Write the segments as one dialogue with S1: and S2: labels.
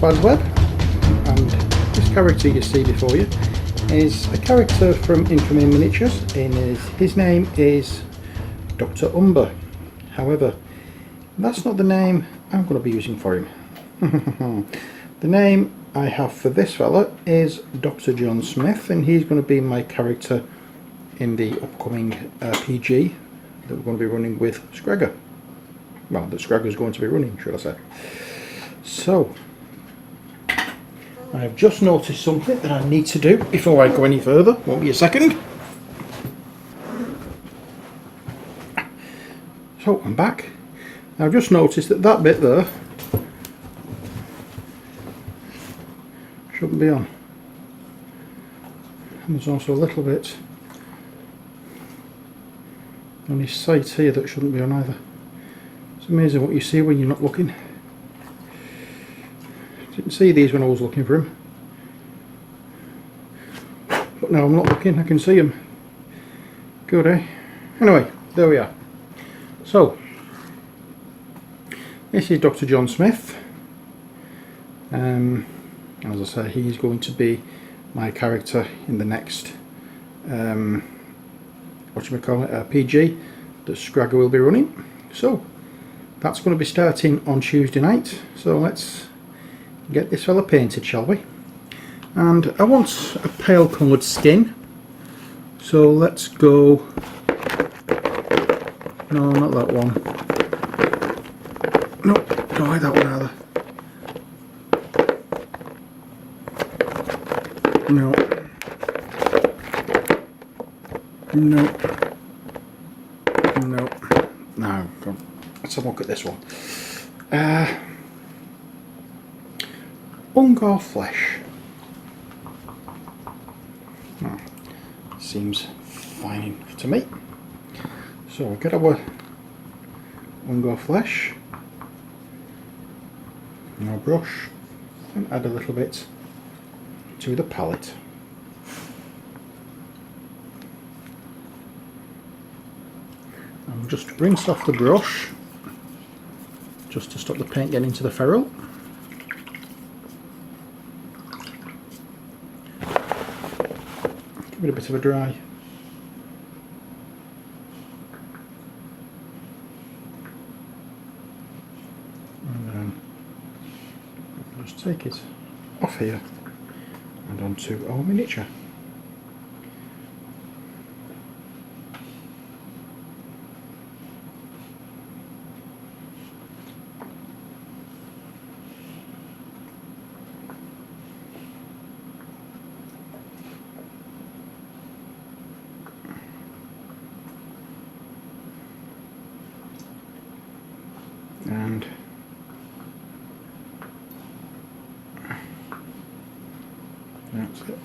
S1: Spider's Web, and this character you see before you is a character from Infamy Miniatures, and his name is Dr Umber. However, that's not the name I'm going to be using for him. The name I have for this fella is Dr John Smith, and he's going to be my character in the upcoming RPG that we're going to be running with Skragger. Well, that Skragger is going to be running, should I say. So, I've just noticed something that I need to do before I go any further. Won't be a second. So, I'm back. I've just noticed that that bit there shouldn't be on. And there's also a little bit on his sight here that shouldn't be on either. It's amazing what you see when you're not looking. Didn't see these when I was looking for him, but now I'm not looking, I can see him. Good, eh? Anyway, there we are. So, this is Dr John Smith. As I say, he's going to be my character in the next RPG that Skragger will be running. So that's going to be starting on Tuesday night, so let's get this fella painted, shall we? And I want a pale coloured skin, so let's go, no, not that one, no, don't like that one either. No. No. No. No. Go. Let's have a look at this one. Ungor flesh. Oh, seems fine to me. So we'll get our Ungor flesh and our brush and add a little bit to the palette. And just rinse off the brush just to stop the paint getting into the ferrule. Give it a bit of a dry. And then just take it off here and onto our miniature. And that's it.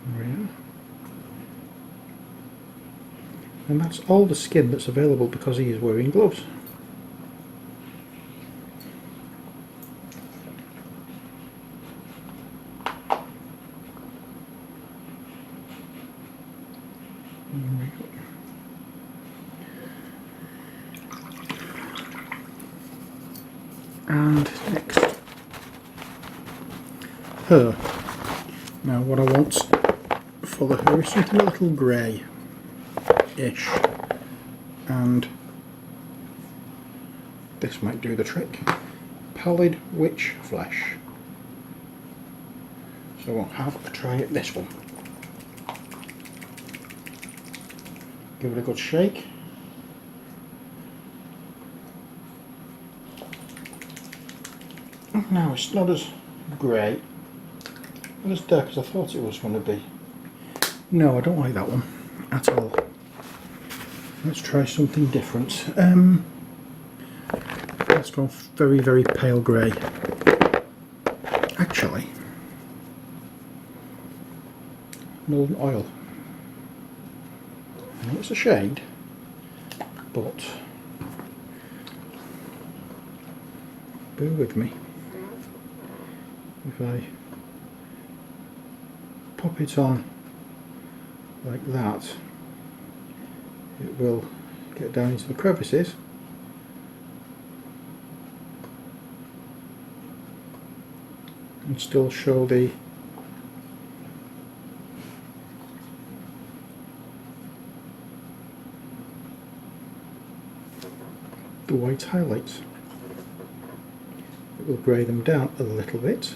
S1: There we are. And that's all the skin that's available because he is wearing gloves. There we go. And next, her. Now what I want for the her is something a little grey-ish, and this might do the trick. Pallid witch flesh. So we'll have a try at this one. Give it a good shake. Now it's not as grey, not as dark as I thought it was going to be. No, I don't like that one at all. Let's try something different. Let's go very, very pale grey. Actually, Molten Oil. I know it's a shade, but bear with me. If I pop it on like that, it will get down into the crevices and still show the white highlights. It will grey them down a little bit.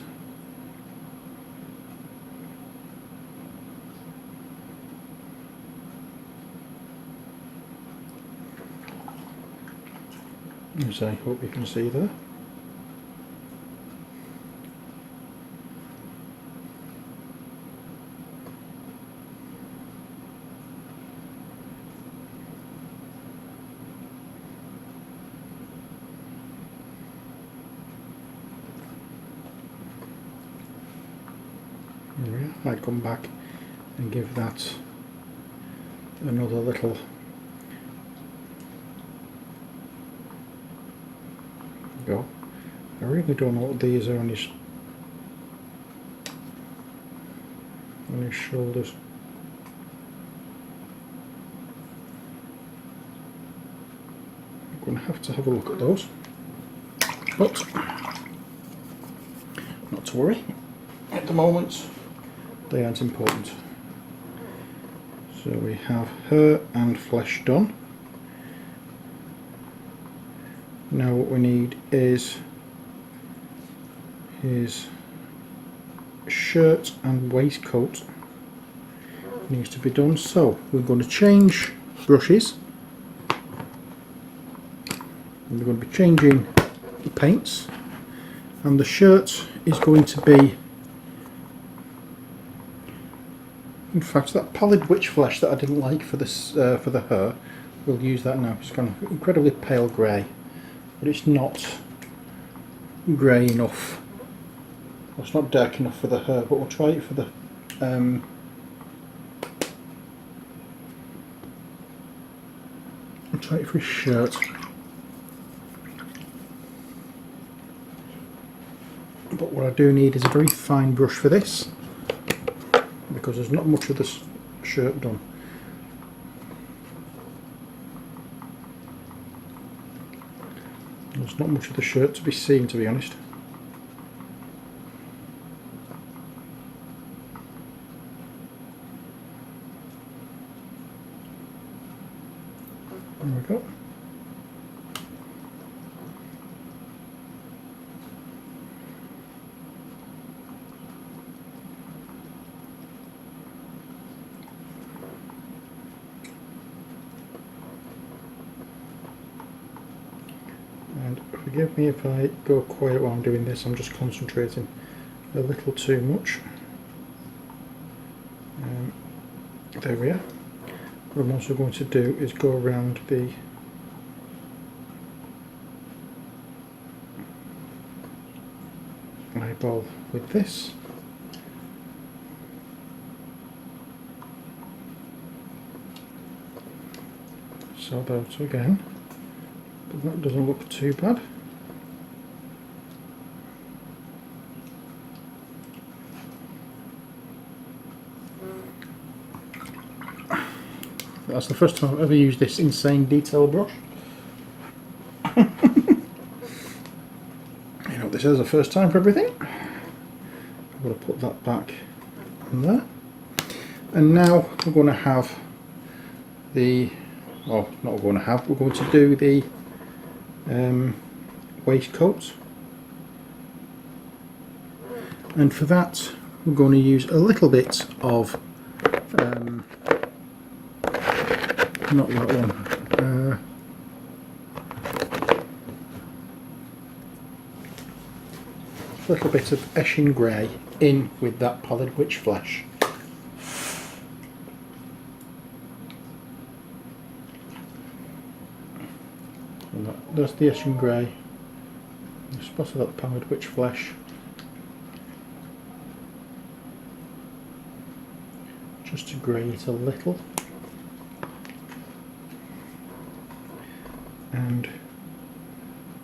S1: As I hope you can see there. There we are. Might come back and give that another little go. I really don't know what these are on his shoulders. I'm going to have a look at those, but not to worry, at the moment they aren't important. So we have hair and flesh done. Now what we need is his shirt and waistcoat needs to be done. So we're going to change brushes. And we're going to be changing the paints, and the shirt is going to be, in fact, that pallid witch flesh that I didn't like for this for the hair. We'll use that now. It's kind of incredibly pale grey, but it's not grey enough. Well, it's not dark enough for the hair, but we'll try it for the we'll try it for his shirt. But what I do need is a very fine brush for this, because there's not much of this shirt done. There's not much of the shirt to be seen, to be honest. There we go. And forgive me if I go quiet while I'm doing this, I'm just concentrating a little too much. There we are. What I'm also going to do is go around the eyeball with this. So that again, but that doesn't look too bad. That's the first time I've ever used this insane detail brush. You know, this is the first time for everything. I'm going to put that back in there. And now we're going to have the, well, not going to have, we're going to do the waistcoat. And for that, we're going to use a little bit of not that one. A little bit of Eshin Grey in with that pallid witch flesh. And there's the Eshin Grey. A spot of that pallid witch flesh. Just to grey it a little. And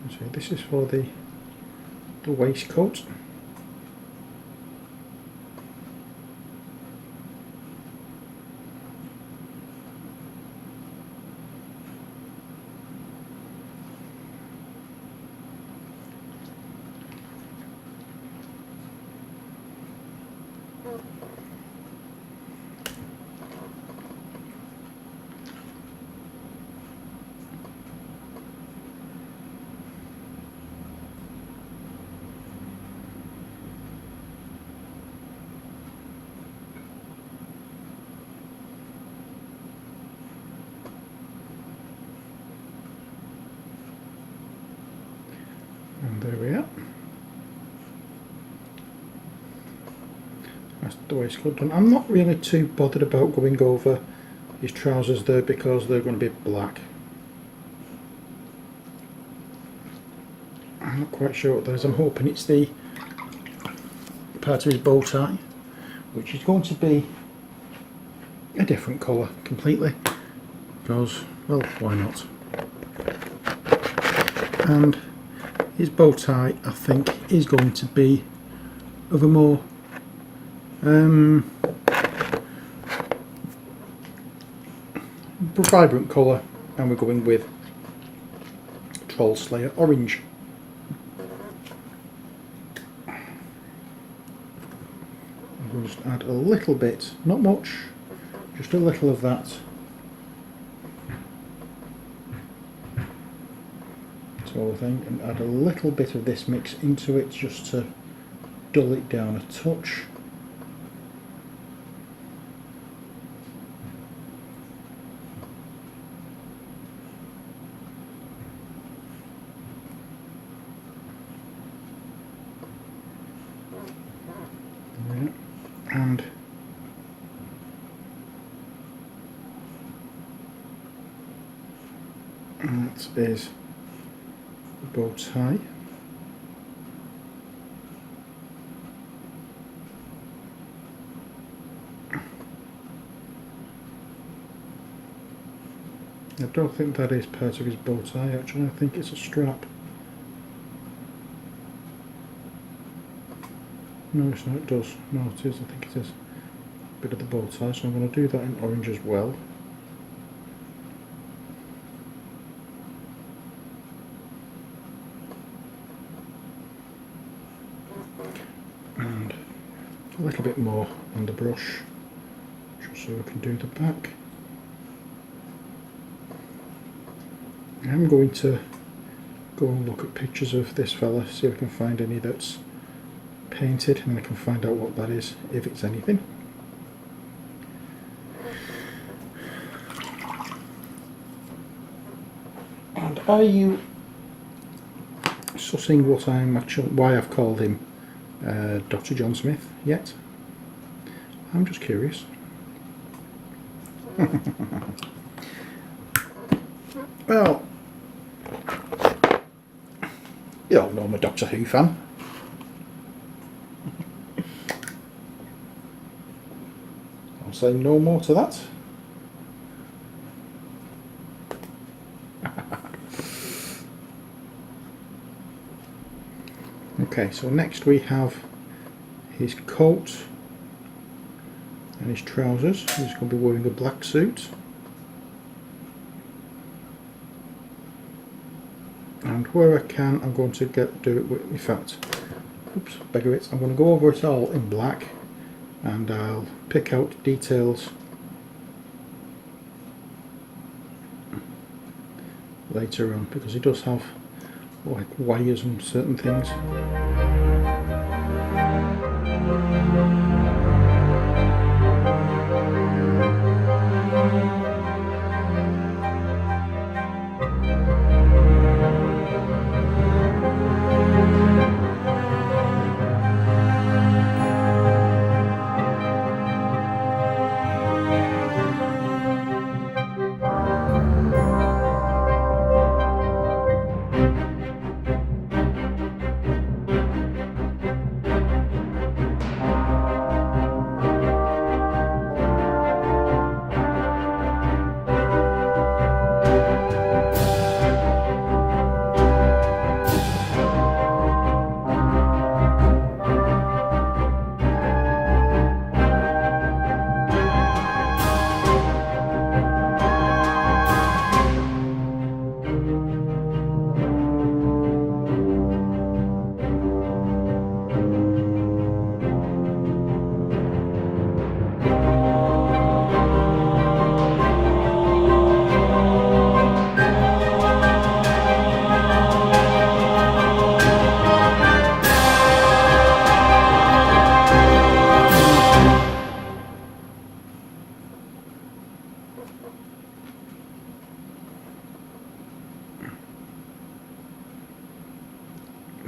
S1: so this is for the waistcoat. And there we are. That's the waistcoat done. I'm not really too bothered about going over his trousers there because they're going to be black. I'm not quite sure what that is. I'm hoping it's the part of his bow tie, which is going to be a different colour completely because, well, why not? And his bow tie, I think, is going to be of a more vibrant colour, and we're going with Troll Slayer Orange. We'll just add a little bit, not much, just a little of that sort of thing, and add a little bit of this mix into it just to dull it down a touch. And that is the bow tie. I don't think that is part of his bow tie, actually. I think it's a strap. No, it's not, it does. No, it is, I think it is. A bit of the bow tie, so I'm going to do that in orange as well. And a little bit more on the brush, just so we can do the back. I'm going to go and look at pictures of this fella, see if I can find any that's painted, and I can find out what that is, if it's anything. And are you sussing what I'm actually, why I've called him Dr. John Smith yet? I'm just curious. Well, you all know I'm a Doctor Who fan. I'll say no more to that. Okay, so next we have his coat and his trousers. He's going to be wearing a black suit. And where I can, I'm going to do it with, in fact, oops, beggar it, I'm going to go over it all in black, and I'll pick out details later on, because he does have like wires and certain things.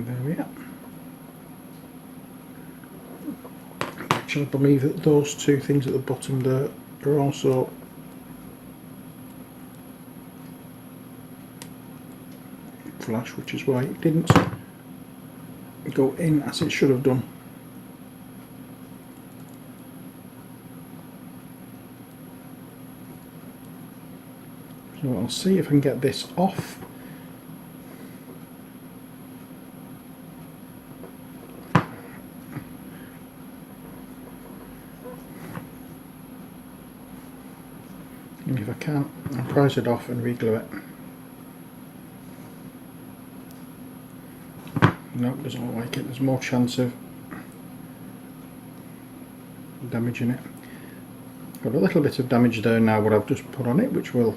S1: There we are. Actually, I believe that those two things at the bottom there are also flash, which is why it didn't go in as it should have done. So I'll see if I can get this off. And if I can't, I'll prise it off and re-glue it. No, it doesn't look like it. There's more chance of damaging it. Got a little bit of damage there now what I've just put on it, which will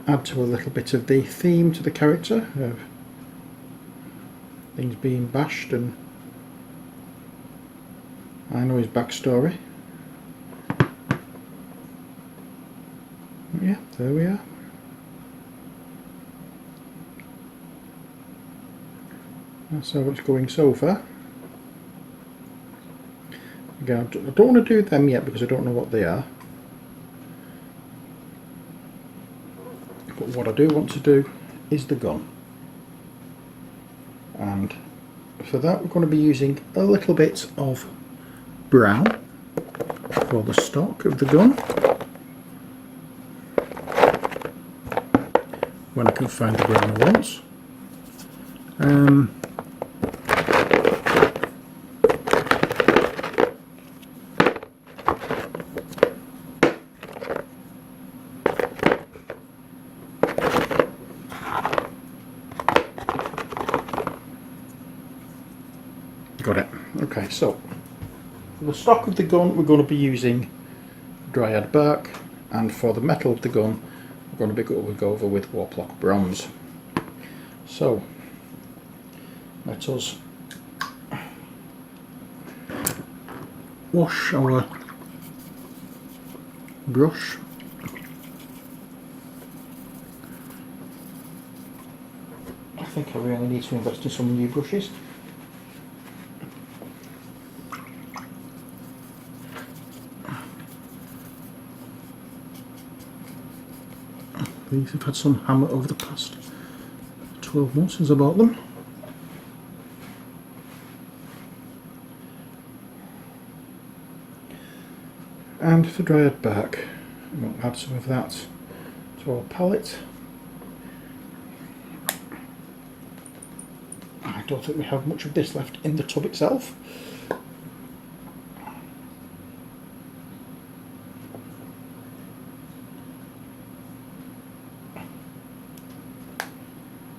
S1: add to a little bit of the theme to the character of things being bashed, and I know his backstory. Yeah, there we are. That's how it's going so far. Again, I don't want to do them yet because I don't know what they are. But what I do want to do is the gun. And for that we're going to be using a little bit of brown for the stock of the gun. When I can find the brown I want. Got it. Okay, so for the stock of the gun we're going to be using dryad bark, and for the metal of the gun we're going to be going over with Warplock bronze. So let us wash our brush. I think I really need to invest in some new brushes. These have had some hammer over the past 12 months since I bought them. And for dryad bark, we'll add some of that to our palette. I don't think we have much of this left in the tub itself.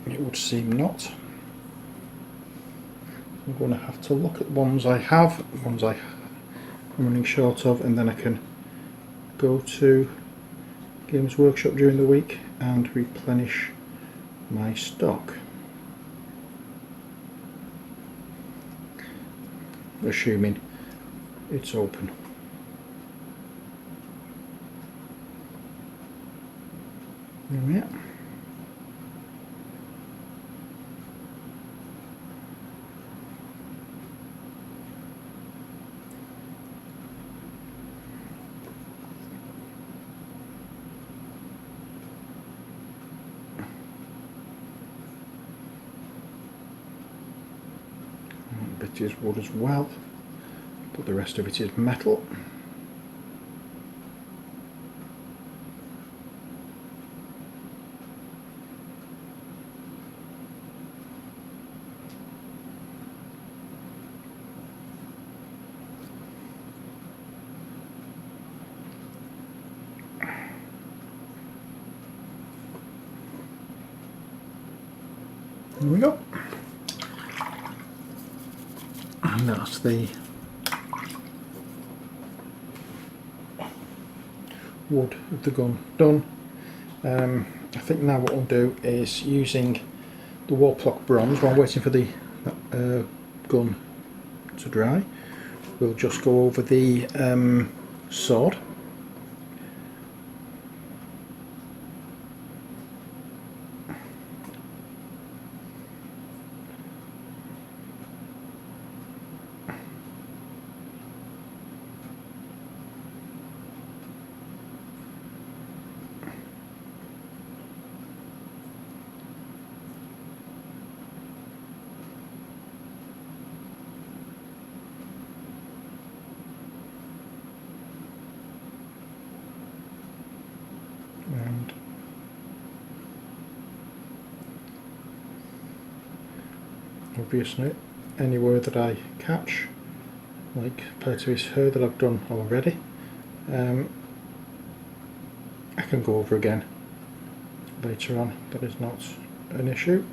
S1: It would seem not. I'm going to have to look at ones I have, ones I'm running short of, and then I can go to Games Workshop during the week and replenish my stock. Assuming it's open. There we are. Bit is wood as well, but the rest of it is metal. There we go. And that's the wood of the gun done. I think now what we'll do is, using the Warplock bronze while waiting for the gun to dry, we'll just go over the sword. obviously anywhere that I catch, like part of his hair that I've done already, I can go over again later on. That is not an issue.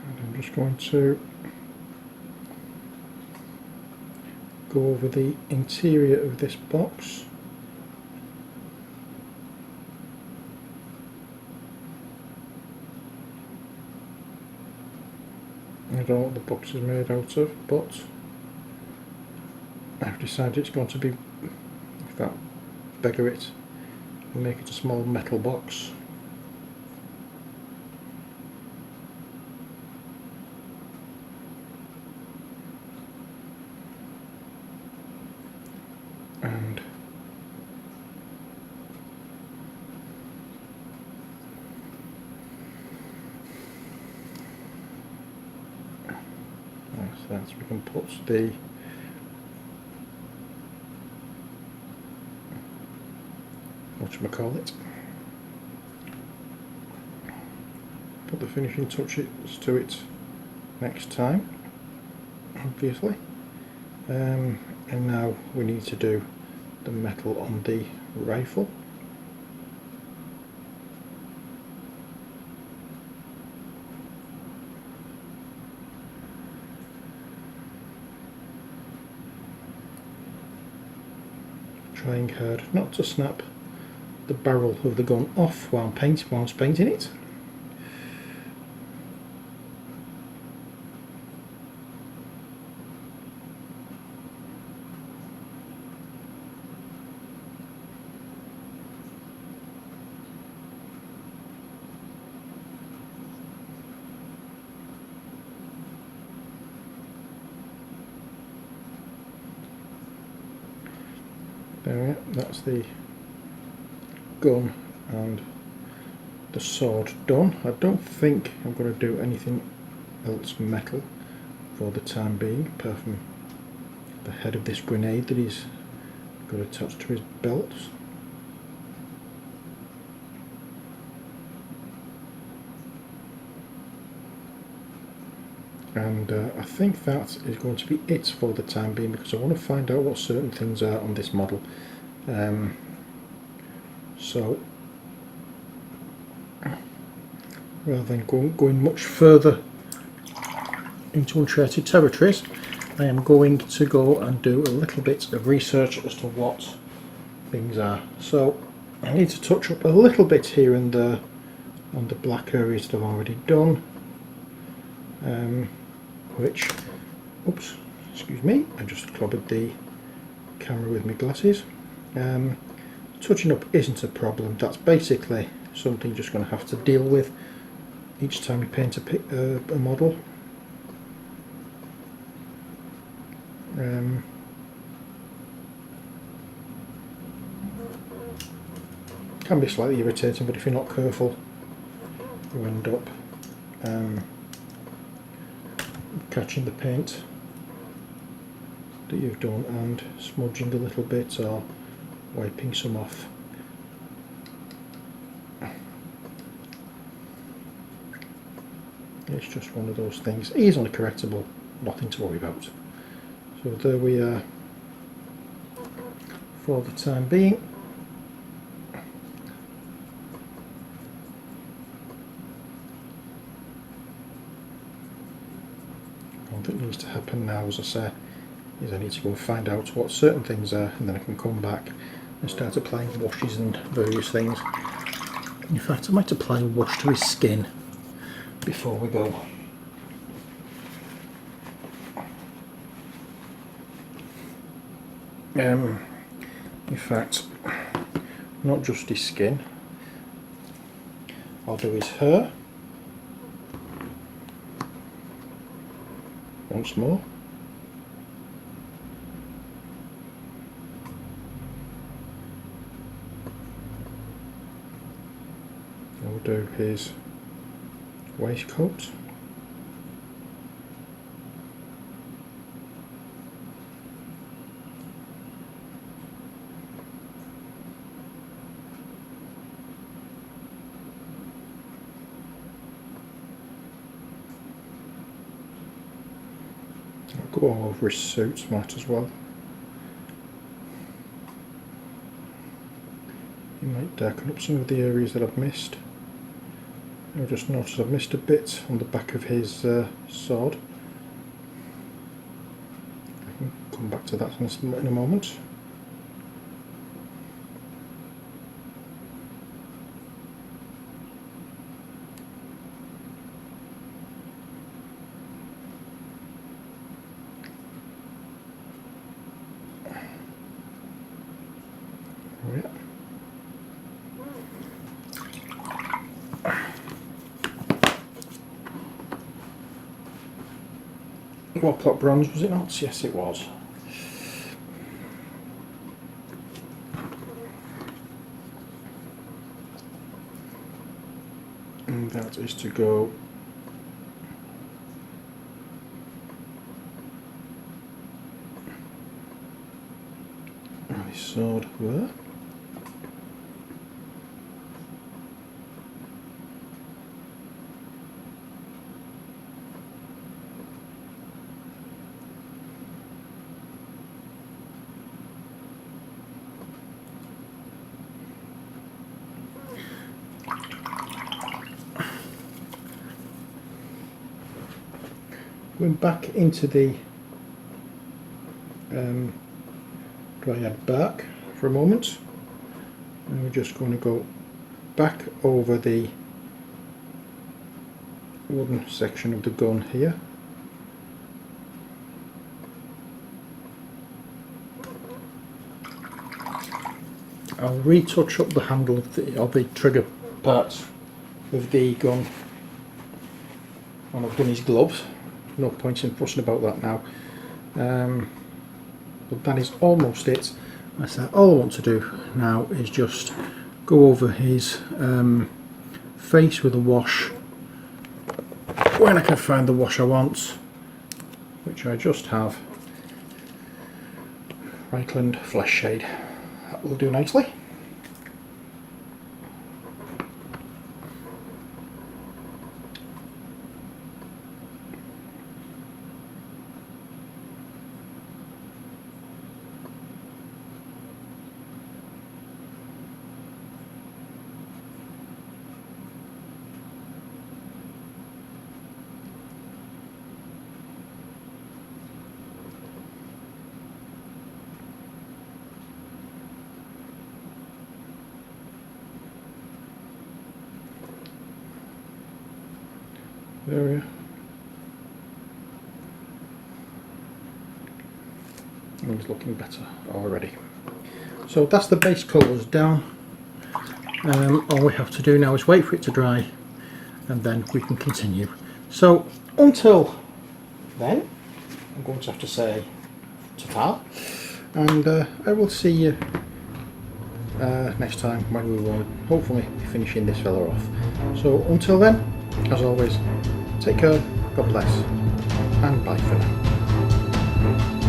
S1: And I'm just going to go over the interior of this box. I don't know what the box is made out of, but I've decided it's going to be, if that beggar it, and make it a small metal box. And so we can put the whatchamacallit, put the finishing touches to it next time, obviously. And now we need to do the metal on the rifle. Trying hard not to snap the barrel of the gun off while painting it. There we are, that's the gun and the sword done. I don't think I'm going to do anything else metal for the time being, apart from the head of this grenade that he's got attached to his belt. And I think that is going to be it for the time being, because I want to find out what certain things are on this model. So rather than going much further into uncharted territories, I am going to go and do a little bit of research as to what things are. So I need to touch up a little bit here and there on the black areas that I've already done. Which, oops, excuse me, I just clobbered the camera with my glasses. Touching up isn't a problem. That's basically something you're just going to have to deal with each time you paint a model. Can be slightly irritating, but if you're not careful, you end up catching the paint that you've done and smudging a little bit or wiping some off. It's just one of those things, easily correctable, nothing to worry about. So there we are for the time being. What that needs to happen now, as I say, is I need to go and find out what certain things are, and then I can come back and start applying washes and various things. In fact, I might apply a wash to his skin before we go. In fact, not just his skin, I'll do his hair once more. I'll do his waistcoat. go over his suits, might as well. He might darken up some of the areas that I've missed. I've just noticed I've missed a bit on the back of his sword. I can come back to that in a moment. Oh yeah. What clock bronze was it not? Yes, it was. And that is to go on his sword there. Going back into the dryad bark for a moment, and we're just going to go back over the wooden section of the gun here. I'll retouch up the handle of the trigger parts of the gun when I've done his gloves. No point in fussing about that now. But that is almost it. So all I want to do now is just go over his face with a wash when I can find the wash I want, which I just have. Reichland Flesh Shade. That will do nicely. There we are. It's looking better already. So that's the base colours down. All we have to do now is wait for it to dry, and then we can continue. So until then, I'm going to have to say ta-ta, and I will see you next time when we will hopefully be finishing this fella off. So until then, as always, take care, God bless, and bye for now.